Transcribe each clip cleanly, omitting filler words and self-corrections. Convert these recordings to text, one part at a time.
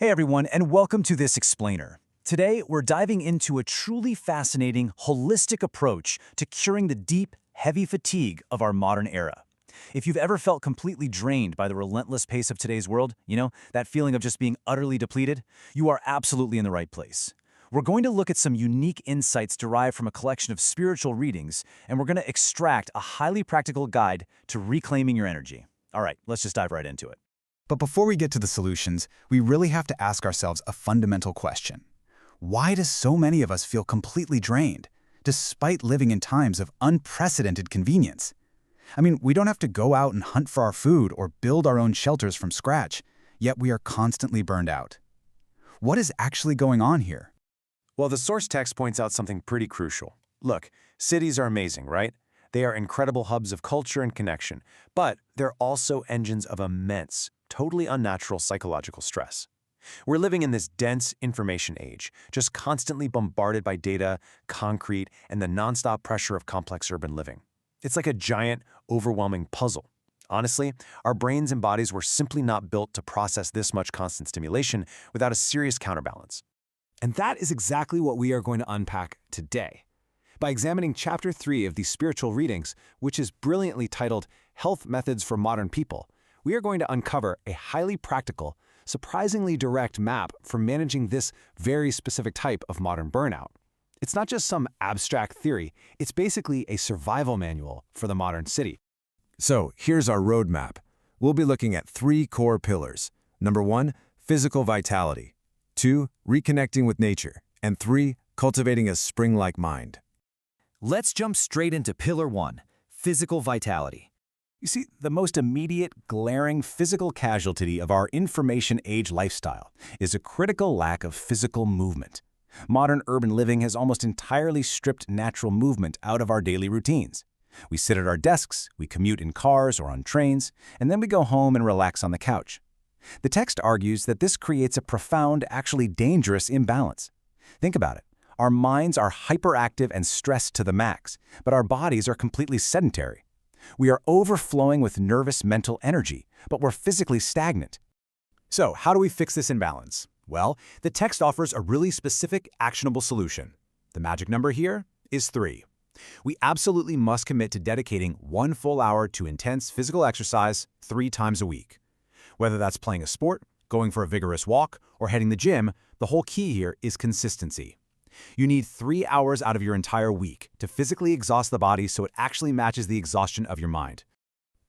Hey everyone, and welcome to this explainer. Today, we're diving into a truly fascinating, holistic approach to curing the deep, heavy fatigue of our modern era. If you've ever felt completely drained by the relentless pace of today's world, that feeling of just being utterly depleted, you are absolutely in the right place. We're going to look at some unique insights derived from a collection of spiritual readings, and we're going to extract a highly practical guide to reclaiming your energy. All right, let's just dive right into it. But before we get to the solutions, we really have to ask ourselves a fundamental question. Why do so many of us feel completely drained, despite living in times of unprecedented convenience? We don't have to go out and hunt for our food or build our own shelters from scratch, yet we are constantly burned out. What is actually going on here? Well, the source text points out something pretty crucial. Look, cities are amazing, right? They are incredible hubs of culture and connection, but they're also engines of immense, totally unnatural psychological stress. We're living in this dense information age, just constantly bombarded by data, concrete, and the nonstop pressure of complex urban living. It's like a giant, overwhelming puzzle. Honestly, our brains and bodies were simply not built to process this much constant stimulation without a serious counterbalance. And that is exactly what we are going to unpack today. By examining Chapter 3 of these spiritual readings, which is brilliantly titled Health Methods for Modern People, we are going to uncover a highly practical, surprisingly direct map for managing this very specific type of modern burnout. It's not just some abstract theory, it's basically a survival manual for the modern city. So here's our roadmap. We'll be looking at 3 core pillars. Number 1, physical vitality. 2, reconnecting with nature. And 3, cultivating a spring-like mind. Let's jump straight into Pillar 1, physical vitality. You see, the most immediate, glaring physical casualty of our information age lifestyle is a critical lack of physical movement. Modern urban living has almost entirely stripped natural movement out of our daily routines. We sit at our desks, we commute in cars or on trains, and then we go home and relax on the couch. The text argues that this creates a profound, actually dangerous imbalance. Think about it. Our minds are hyperactive and stressed to the max, but our bodies are completely sedentary. We are overflowing with nervous mental energy, but we're physically stagnant. So, how do we fix this imbalance? Well, the text offers a really specific, actionable solution. The magic number here is 3. We absolutely must commit to dedicating 1 full hour to intense physical exercise 3 times a week. Whether that's playing a sport, going for a vigorous walk, or heading to the gym, the whole key here is consistency. You need 3 hours out of your entire week to physically exhaust the body so it actually matches the exhaustion of your mind.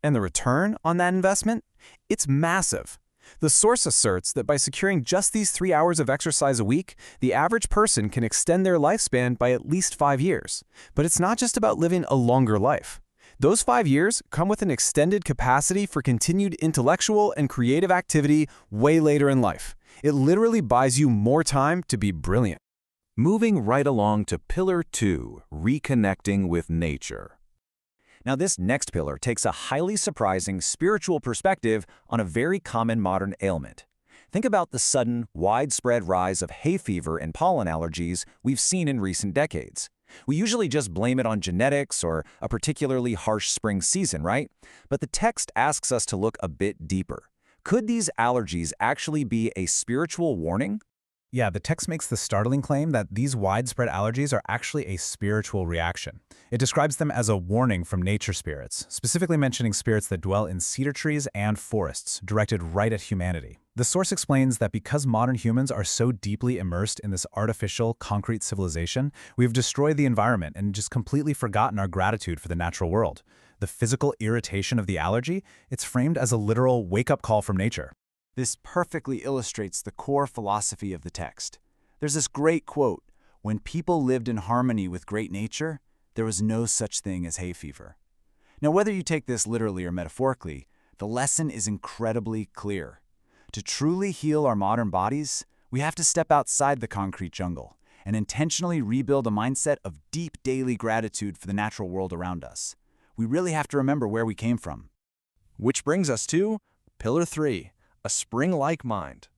And the return on that investment? It's massive. The source asserts that by securing just these 3 hours of exercise a week, the average person can extend their lifespan by at least 5 years. But it's not just about living a longer life. Those 5 years come with an extended capacity for continued intellectual and creative activity way later in life. It literally buys you more time to be brilliant. Moving right along to Pillar 2, reconnecting with nature. Now, this next pillar takes a highly surprising spiritual perspective on a very common modern ailment. Think about the sudden, widespread rise of hay fever and pollen allergies we've seen in recent decades. We usually just blame it on genetics or a particularly harsh spring season, right? But the text asks us to look a bit deeper. Could these allergies actually be a spiritual warning? Yeah, the text makes the startling claim that these widespread allergies are actually a spiritual reaction. It describes them as a warning from nature spirits, specifically mentioning spirits that dwell in cedar trees and forests, directed right at humanity. The source explains that because modern humans are so deeply immersed in this artificial, concrete civilization, we've destroyed the environment and just completely forgotten our gratitude for the natural world. The physical irritation of the allergy, it's framed as a literal wake-up call from nature. This perfectly illustrates the core philosophy of the text. There's this great quote, "When people lived in harmony with great nature, there was no such thing as hay fever." Now, whether you take this literally or metaphorically, the lesson is incredibly clear. To truly heal our modern bodies, we have to step outside the concrete jungle and intentionally rebuild a mindset of deep daily gratitude for the natural world around us. We really have to remember where we came from. Which brings us to Pillar 3. A spring-like mind.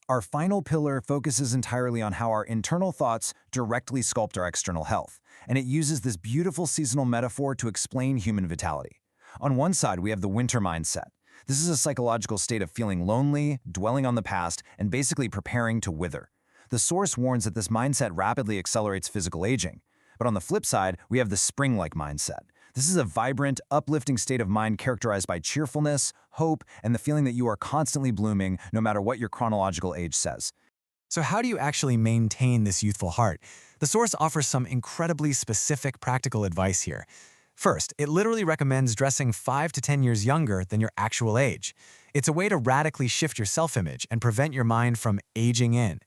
Our final pillar focuses entirely on how our internal thoughts directly sculpt our external health, and it uses this beautiful seasonal metaphor to explain human vitality. On one side, we have the winter mindset, This is a psychological state of feeling lonely, dwelling on the past, and basically preparing to wither. The source warns that this mindset rapidly accelerates physical aging. But on the flip side, we have the spring-like mindset. This is a vibrant, uplifting state of mind characterized by cheerfulness, hope, and the feeling that you are constantly blooming no matter what your chronological age says. So how do you actually maintain this youthful heart? The source offers some incredibly specific practical advice here. First, it literally recommends dressing 5 to 10 years younger than your actual age. It's a way to radically shift your self-image and prevent your mind from aging in.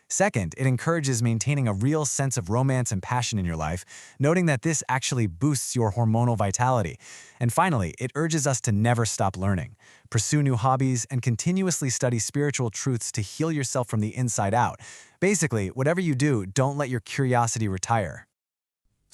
Second, it encourages maintaining a real sense of romance and passion in your life, noting that this actually boosts your hormonal vitality. And finally, it urges us to never stop learning, pursue new hobbies, and continuously study spiritual truths to heal yourself from the inside out. Basically, whatever you do, don't let your curiosity retire.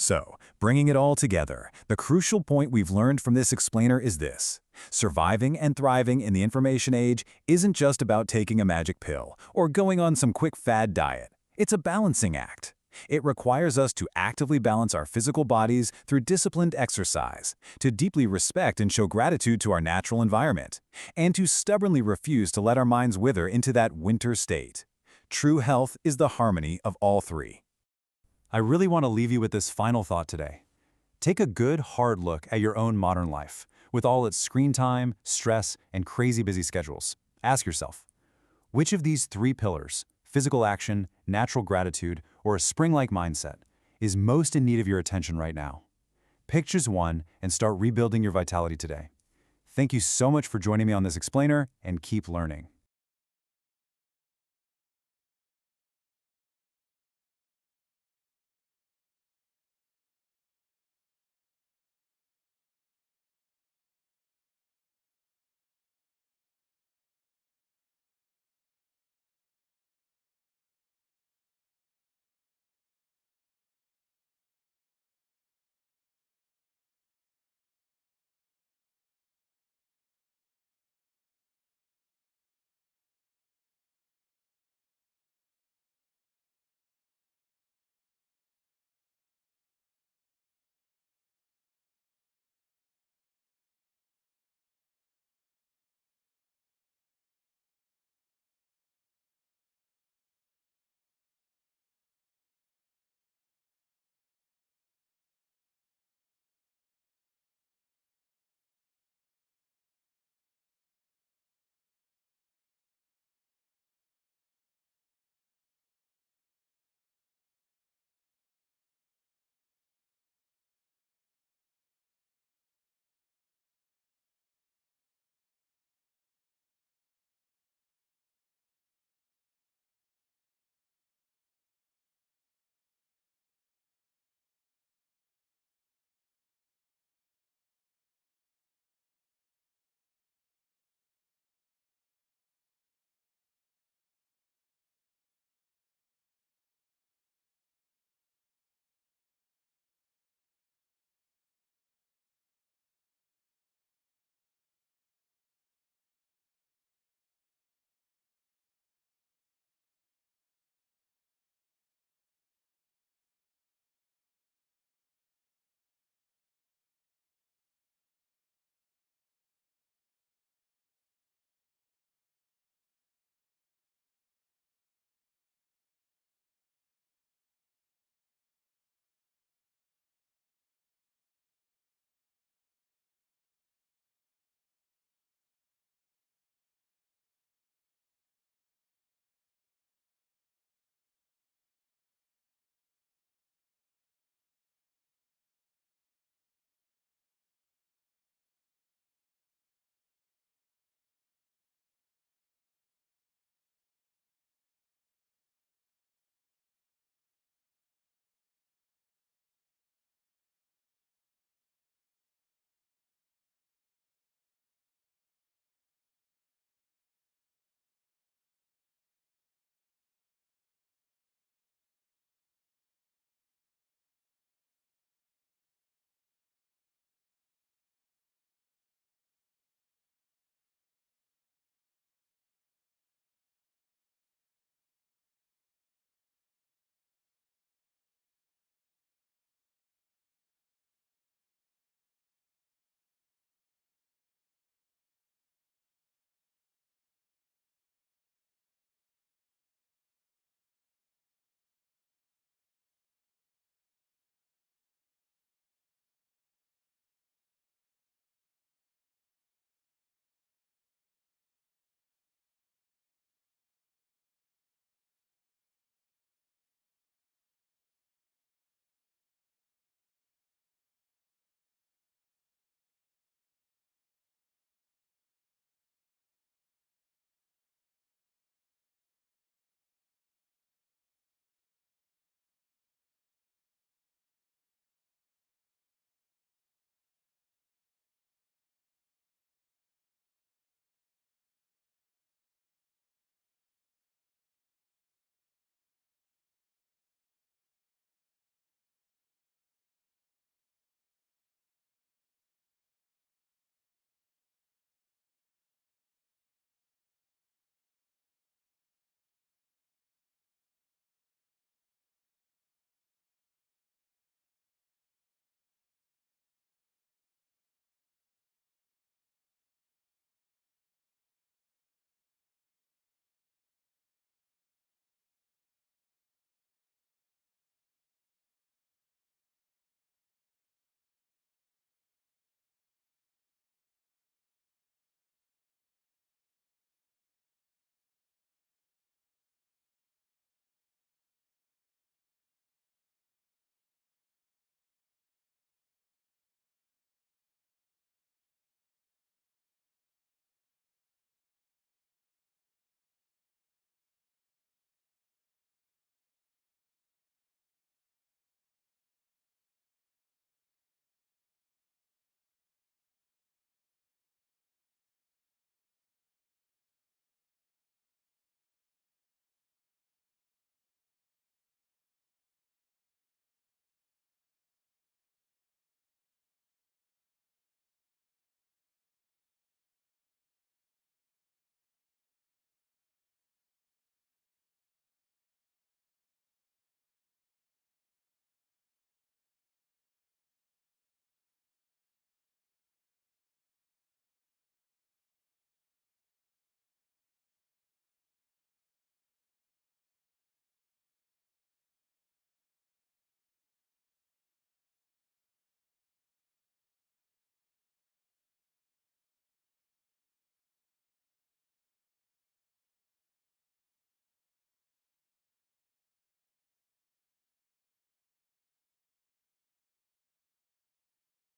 So, bringing it all together, the crucial point we've learned from this explainer is this. Surviving and thriving in the information age isn't just about taking a magic pill or going on some quick fad diet. It's a balancing act. It requires us to actively balance our physical bodies through disciplined exercise, to deeply respect and show gratitude to our natural environment, and to stubbornly refuse to let our minds wither into that winter state. True health is the harmony of all three. I really want to leave you with this final thought today. Take a good, hard look at your own modern life, with all its screen time, stress, and crazy busy schedules. Ask yourself, which of these three pillars, physical action, natural gratitude, or a spring-like mindset, is most in need of your attention right now? Pick just one and start rebuilding your vitality today. Thank you so much for joining me on this explainer, and keep learning.